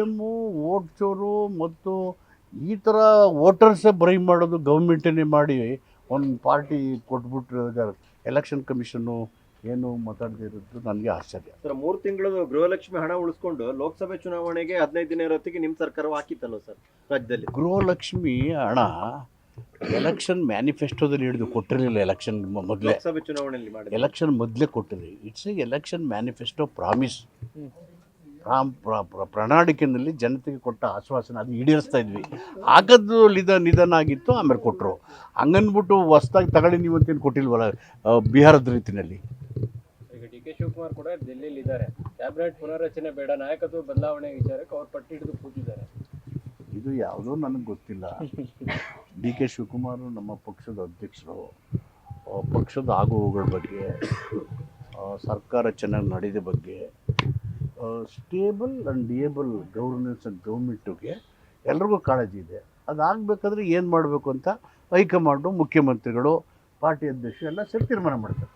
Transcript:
M vote ಚೋರು ಮತ್ತು ಈ ಥರ ವೋಟರ್ಸೇ ಬ್ರೈ ಮಾಡೋದು ಗೌರ್ಮೆಂಟನ್ನೇ ಮಾಡಿ ಒಂದು ಪಾರ್ಟಿ ಕೊಟ್ಬಿಟ್ಟು ಎಲೆಕ್ಷನ್ ಕಮಿಷನ್ನು ಏನು ಮಾತಾಡದೇ ಇರೋದು ನನಗೆ ಆಶ್ಚರ್ಯ. ಸರ್ 3 ತಿಂಗಳು ಗೃಹಲಕ್ಷ್ಮಿ ಹಣ ಉಳಿಸ್ಕೊಂಡು ಲೋಕಸಭೆ ಚುನಾವಣೆಗೆ 15 ದಿನ ಇರೋತ್ತಿಗೆ ನಿಮ್ಮ ಸರ್ಕಾರವು ಹಾಕಿತ್ತಲ್ವ ಸರ್ ರಾಜ್ಯದಲ್ಲಿ? ಗೃಹಲಕ್ಷ್ಮಿ ಹಣ ಎಲೆಕ್ಷನ್ ಮ್ಯಾನಿಫೆಸ್ಟೋದಲ್ಲಿ ಹಿಡಿದು ಕೊಟ್ಟಿರಲಿಲ್ಲ. ಎಲೆಕ್ಷನ್ ಮೊದಲೇ, ಲೋಕಸಭೆ ಚುನಾವಣೆಯಲ್ಲಿ ಮಾಡಿ ಎಲೆಕ್ಷನ್ ಮೊದಲೇ ಕೊಟ್ಟಿರಿ. It's A election manifesto promise. ಪ್ರಣಾಳಿಕೆಯಲ್ಲಿ ಜನತೆಗೆ ಕೊಟ್ಟ ಆಶ್ವಾಸನೆ ಅದು ಈಡೇರಿಸ್ತಾ ಇದ್ವಿ. ಆಗದ್ದು ನಿಧನ ಆಗಿತ್ತು, ಆಮೇಲೆ ಕೊಟ್ಟರು. ಹಂಗನ್ಬಿಟ್ಟು ಹೊಸ್ದಾಗಿ ತಗೊಳ್ಳಿ ನೀವು ಅಂತೇನು ಕೊಟ್ಟಿಲ್ವಲ್ಲ ಬಿಹಾರದ ರೀತಿಯಲ್ಲಿ. ಈಗ ಡಿ ಕೆ ಶಿವಕುಮಾರ್ ಕೂಡ ಡೆಲ್ಲಿಯಲ್ಲಿ ಇದ್ದಾರೆ. ಕ್ಯಾಬಿನೆಟ್ ಪುನರ್ರಚನೆ ಬೇಡ, ನಾಯಕತ್ವ ಬದಲಾವಣೆ ವಿಚಾರಕ್ಕೆ ಅವ್ರು ಪಟ್ಟಿ ಹಿಡಿದು ಕೂತಿದ್ದಾರೆ. ಇದು ಯಾವುದೋ ನನಗೆ ಗೊತ್ತಿಲ್ಲ. ಡಿ ಕೆ ಶಿವಕುಮಾರ್ ನಮ್ಮ ಪಕ್ಷದ ಅಧ್ಯಕ್ಷರು. ಪಕ್ಷದ ಆಗುವುಗಳ ಬಗ್ಗೆ, ಸರ್ಕಾರ ಚೆನ್ನಾಗಿ ನಡೆದ ಬಗ್ಗೆ, stable and able governance and ಗೌರ್ಮೆಂಟಿಗೆ ಎಲ್ರಿಗೂ ಕಾಳಜಿ ಇದೆ. ಅದಾಗಬೇಕಾದ್ರೆ ಏನು ಮಾಡಬೇಕು ಅಂತ ಹೈಕಮಾಂಡು, ಮುಖ್ಯಮಂತ್ರಿಗಳು, ಪಾರ್ಟಿ ಅಧ್ಯಕ್ಷರು ಎಲ್ಲ ಸೇರಿ ತೀರ್ಮಾನ ಮಾಡ್ತಾರೆ.